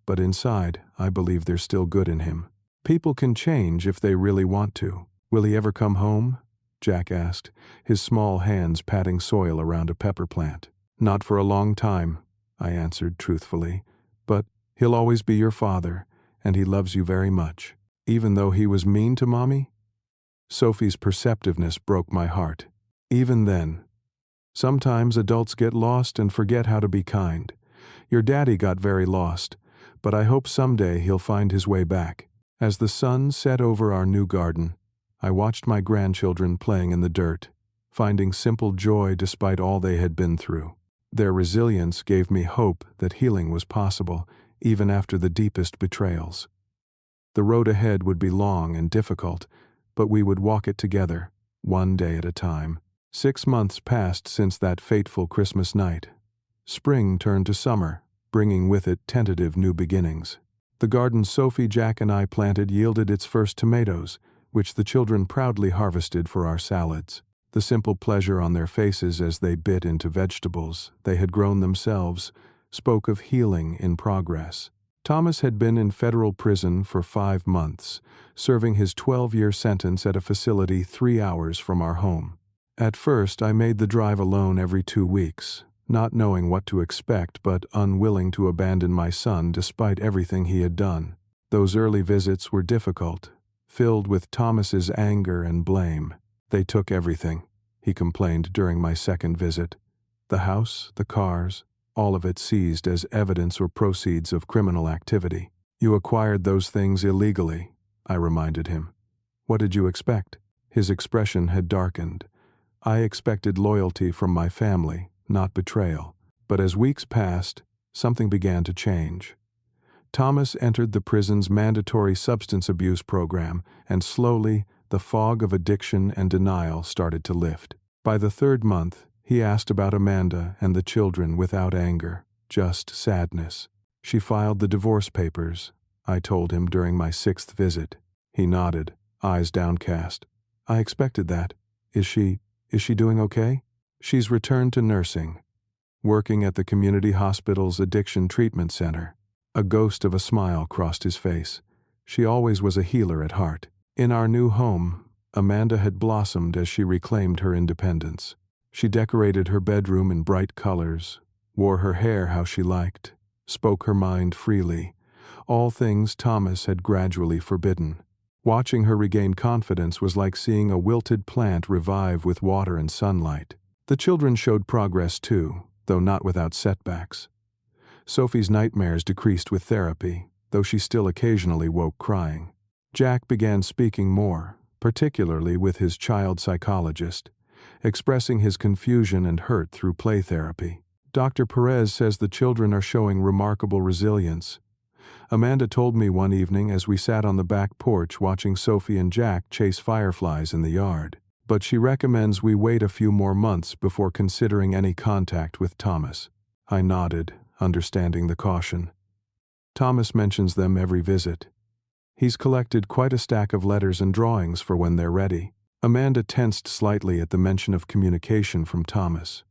but inside, I believe there's still good in him. People can change if they really want to." "Will he ever come home?" Jack asked, his small hands patting soil around a pepper plant. "Not for a long time," I answered truthfully, "but he'll always be your father, and he loves you very much." "Even though he was mean to Mommy?" Sophie's perceptiveness broke my heart. "Even then. Sometimes adults get lost and forget how to be kind. Your daddy got very lost, but I hope someday he'll find his way back." As the sun set over our new garden, I watched my grandchildren playing in the dirt, finding simple joy despite all they had been through. Their resilience gave me hope that healing was possible, even after the deepest betrayals. The road ahead would be long and difficult, but we would walk it together, one day at a time. 6 months passed since that fateful Christmas night. Spring turned to summer, bringing with it tentative new beginnings. The garden Sophie, Jack, and I planted yielded its first tomatoes, which the children proudly harvested for our salads. The simple pleasure on their faces as they bit into vegetables they had grown themselves spoke of healing in progress. Thomas had been in federal prison for 5 months, serving his 12-year sentence at a facility 3 hours from our home. At first, I made the drive alone every 2 weeks, not knowing what to expect but unwilling to abandon my son despite everything he had done. Those early visits were difficult, filled with Thomas's anger and blame. "They took everything," he complained during my second visit. "The house, the cars, all of it seized as evidence or proceeds of criminal activity." "You acquired those things illegally," I reminded him. "What did you expect?" His expression had darkened. I expected loyalty from my family, not betrayal. But as weeks passed, something began to change. Thomas entered the prison's mandatory substance abuse program, and slowly, the fog of addiction and denial started to lift. By the 3rd month, he asked about Amanda and the children without anger, just sadness. "She filed the divorce papers," I told him during my 6th visit. He nodded, eyes downcast. "I expected that. Is Is she doing okay? She's returned to nursing, working at the community hospital's addiction treatment center. A ghost of a smile crossed his face. She always was a healer at heart. In our new home, Amanda had blossomed as she reclaimed her independence. She decorated her bedroom in bright colors, wore her hair how she liked, spoke her mind freely, all things Thomas had gradually forbidden. Watching her regain confidence was like seeing a wilted plant revive with water and sunlight. The children showed progress too, though not without setbacks. Sophie's nightmares decreased with therapy, though she still occasionally woke crying. Jack began speaking more, particularly with his child psychologist, expressing his confusion and hurt through play therapy. Dr. Perez says the children are showing remarkable resilience. Amanda told me one evening as we sat on the back porch watching Sophie and Jack chase fireflies in the yard. But she recommends we wait a few more months before considering any contact with Thomas. I nodded, understanding the caution. Thomas mentions them every visit. He's collected quite a stack of letters and drawings for when they're ready. Amanda tensed slightly at the mention of communication from Thomas.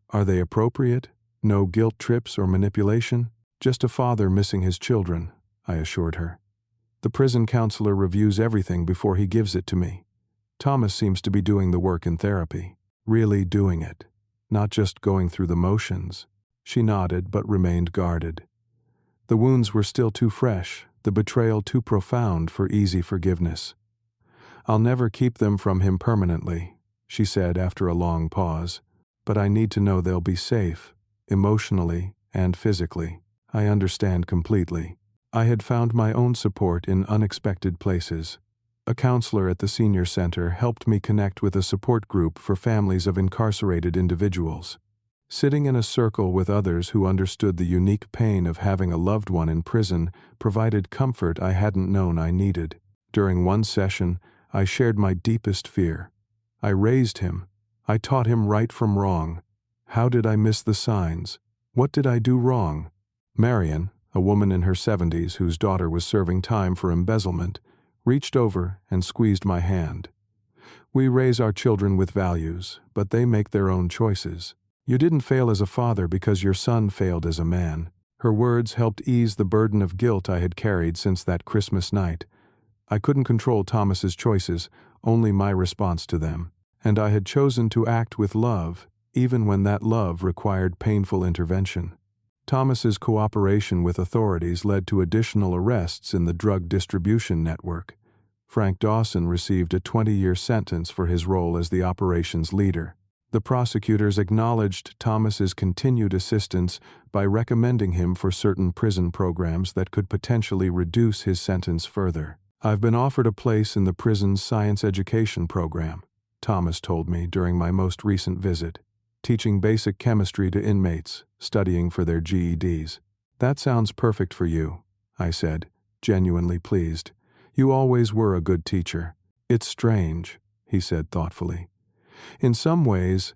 Are they appropriate? No guilt trips or manipulation? Just a father missing his children, I assured her. The prison counselor reviews everything before he gives it to me. Thomas seems to be doing the work in therapy. Really doing it. Not just going through the motions. She nodded but remained guarded. The wounds were still too fresh, the betrayal too profound for easy forgiveness. I'll never keep them from him permanently, she said after a long pause, but I need to know they'll be safe, emotionally and physically. I understand completely. I had found my own support in unexpected places. A counselor at the senior center helped me connect with a support group for families of incarcerated individuals. Sitting in a circle with others who understood the unique pain of having a loved one in prison provided comfort I hadn't known I needed. During one session, I shared my deepest fear. I raised him. I taught him right from wrong. How did I miss the signs? What did I do wrong? Marion, a woman in her 70s whose daughter was serving time for embezzlement, reached over and squeezed my hand. We raise our children with values, but they make their own choices. You didn't fail as a father because your son failed as a man. Her words helped ease the burden of guilt I had carried since that Christmas night. I couldn't control Thomas's choices, only my response to them. And I had chosen to act with love, even when that love required painful intervention. Thomas's cooperation with authorities led to additional arrests in the drug distribution network. Frank Dawson received a 20-year sentence for his role as the operations leader. The prosecutors acknowledged Thomas's continued assistance by recommending him for certain prison programs that could potentially reduce his sentence further. I've been offered a place in the prison's science education program, Thomas told me during my most recent visit, teaching basic chemistry to inmates, studying for their GEDs. That sounds perfect for you, I said, genuinely pleased. You always were a good teacher. It's strange, he said thoughtfully. In some ways,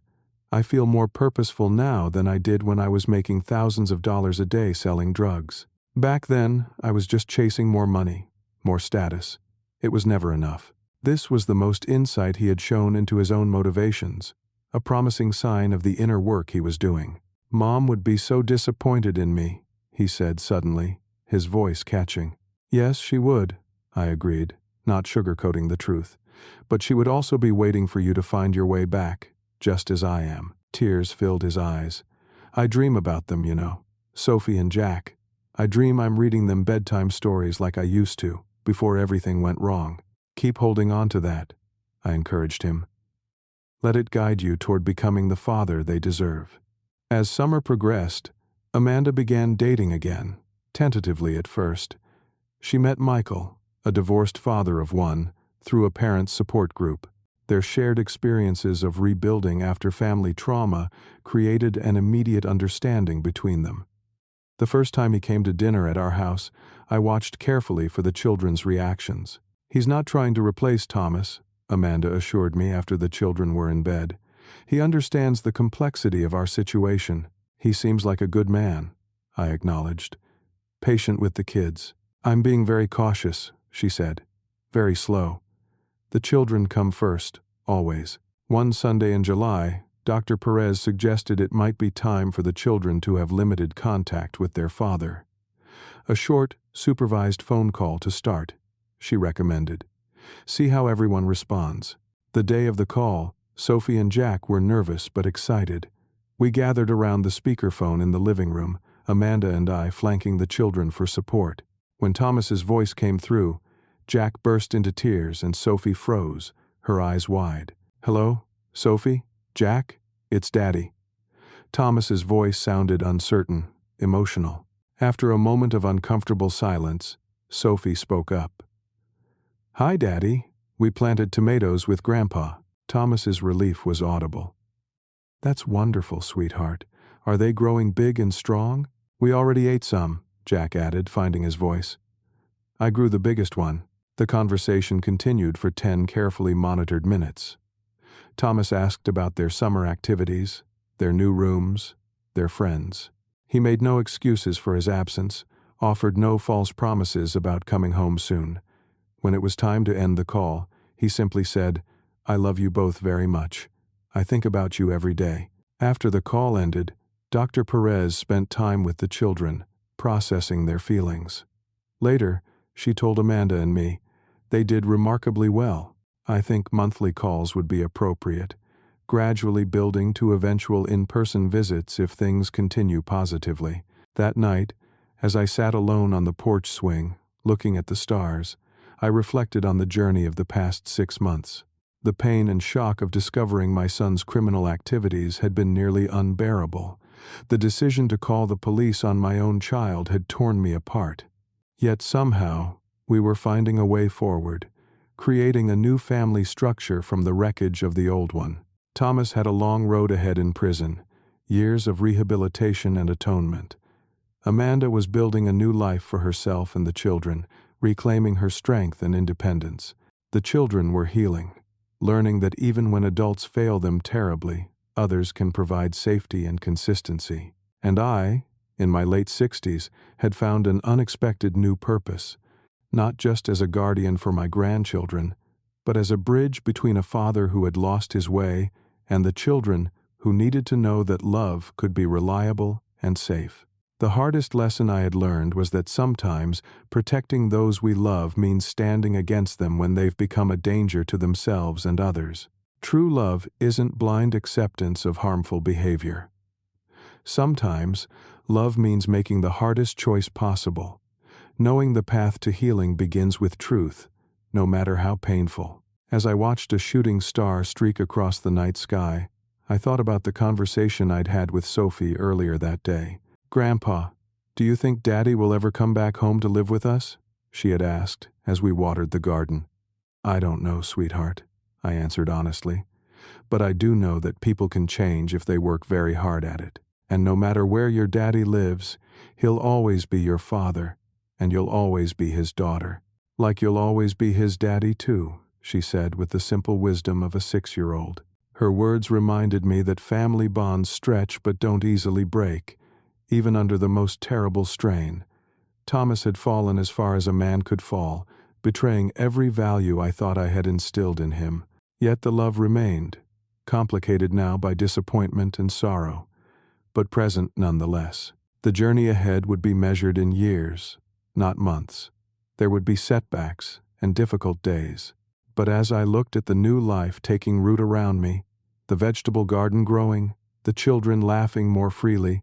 I feel more purposeful now than I did when I was making thousands of dollars a day selling drugs. Back then, I was just chasing more money, more status. It was never enough. This was the most insight he had shown into his own motivations, a promising sign of the inner work he was doing. Mom would be so disappointed in me, he said suddenly, his voice catching. Yes, she would, I agreed, not sugarcoating the truth. But she would also be waiting for you to find your way back, just as I am. Tears filled his eyes. I dream about them, you know. Sophie and Jack. I dream I'm reading them bedtime stories like I used to, before everything went wrong. Keep holding on to that, I encouraged him. Let it guide you toward becoming the father they deserve. As summer progressed, Amanda began dating again, tentatively at first. She met Michael, a divorced father of one, through a parents' support group. Their shared experiences of rebuilding after family trauma created an immediate understanding between them. The first time he came to dinner at our house, I watched carefully for the children's reactions. He's not trying to replace Thomas, Amanda assured me after the children were in bed. He understands the complexity of our situation. He seems like a good man, I acknowledged. Patient with the kids. I'm being very cautious, she said. Very slow. The children come first, always. One Sunday in July, Dr. Perez suggested it might be time for the children to have limited contact with their father. A short, supervised phone call to start, she recommended. See how everyone responds. The day of the call, Sophie and Jack were nervous but excited. We gathered around the speakerphone in the living room, Amanda and I flanking the children for support. When Thomas's voice came through, Jack burst into tears and Sophie froze, her eyes wide. "Hello, Sophie? Jack? It's Daddy." Thomas's voice sounded uncertain, emotional. After a moment of uncomfortable silence, Sophie spoke up. "Hi, Daddy. We planted tomatoes with Grandpa." Thomas's relief was audible. "That's wonderful, sweetheart. Are they growing big and strong?" "We already ate some," Jack added, finding his voice. "I grew the biggest one." The conversation continued for 10 carefully monitored minutes. Thomas asked about their summer activities, their new rooms, their friends. He made no excuses for his absence, offered no false promises about coming home soon. When it was time to end the call, he simply said, "I love you both very much. I think about you every day." After the call ended, Dr. Perez spent time with the children, processing their feelings. Later, she told Amanda and me, they did remarkably well. I think monthly calls would be appropriate, gradually building to eventual in-person visits if things continue positively. That night, as I sat alone on the porch swing, looking at the stars, I reflected on the journey of the past 6 months. The pain and shock of discovering my son's criminal activities had been nearly unbearable. The decision to call the police on my own child had torn me apart. Yet somehow, we were finding a way forward, creating a new family structure from the wreckage of the old one. Thomas had a long road ahead in prison, years of rehabilitation and atonement. Amanda was building a new life for herself and the children, reclaiming her strength and independence. The children were healing, learning that even when adults fail them terribly, others can provide safety and consistency. And I, in my late 60s, had found an unexpected new purpose, not just as a guardian for my grandchildren, but as a bridge between a father who had lost his way and the children who needed to know that love could be reliable and safe. The hardest lesson I had learned was that sometimes protecting those we love means standing against them when they've become a danger to themselves and others. True love isn't blind acceptance of harmful behavior. Sometimes, love means making the hardest choice possible, knowing the path to healing begins with truth, no matter how painful. As I watched a shooting star streak across the night sky, I thought about the conversation I'd had with Sophie earlier that day. "Grandpa, do you think Daddy will ever come back home to live with us?" she had asked as we watered the garden. "I don't know, sweetheart," I answered honestly. "But I do know that people can change if they work very hard at it. And no matter where your daddy lives, he'll always be your father, and you'll always be his daughter. Like you'll always be his daddy too," she said with the simple wisdom of a 6-year-old. Her words reminded me that family bonds stretch but don't easily break, even under the most terrible strain. Thomas had fallen as far as a man could fall, betraying every value I thought I had instilled in him. Yet the love remained, complicated now by disappointment and sorrow, but present nonetheless. The journey ahead would be measured in years, not months. There would be setbacks and difficult days. But as I looked at the new life taking root around me, the vegetable garden growing, the children laughing more freely,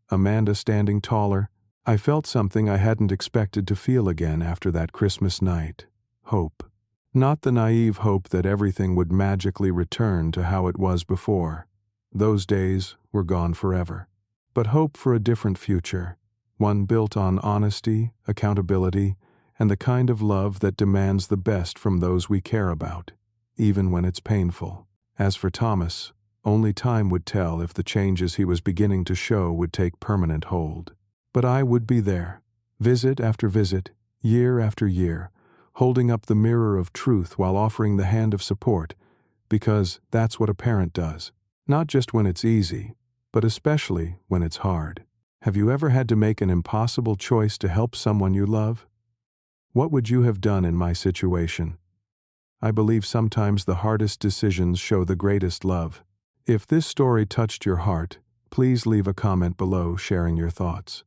Amanda standing taller, I felt something I hadn't expected to feel again after that Christmas night. Hope. Not the naive hope that everything would magically return to how it was before. Those days were gone forever. But hope for a different future, one built on honesty, accountability, and the kind of love that demands the best from those we care about, even when it's painful. As for Thomas, only time would tell if the changes he was beginning to show would take permanent hold. But I would be there, visit after visit, year after year, holding up the mirror of truth while offering the hand of support, because that's what a parent does. Not just when it's easy, but especially when it's hard. Have you ever had to make an impossible choice to help someone you love? What would you have done in my situation? I believe sometimes the hardest decisions show the greatest love. If this story touched your heart, please leave a comment below sharing your thoughts.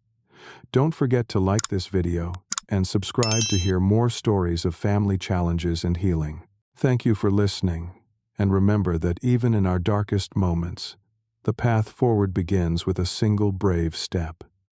Don't forget to like this video and subscribe to hear more stories of family challenges and healing. Thank you for listening, and remember that even in our darkest moments, the path forward begins with a single brave step.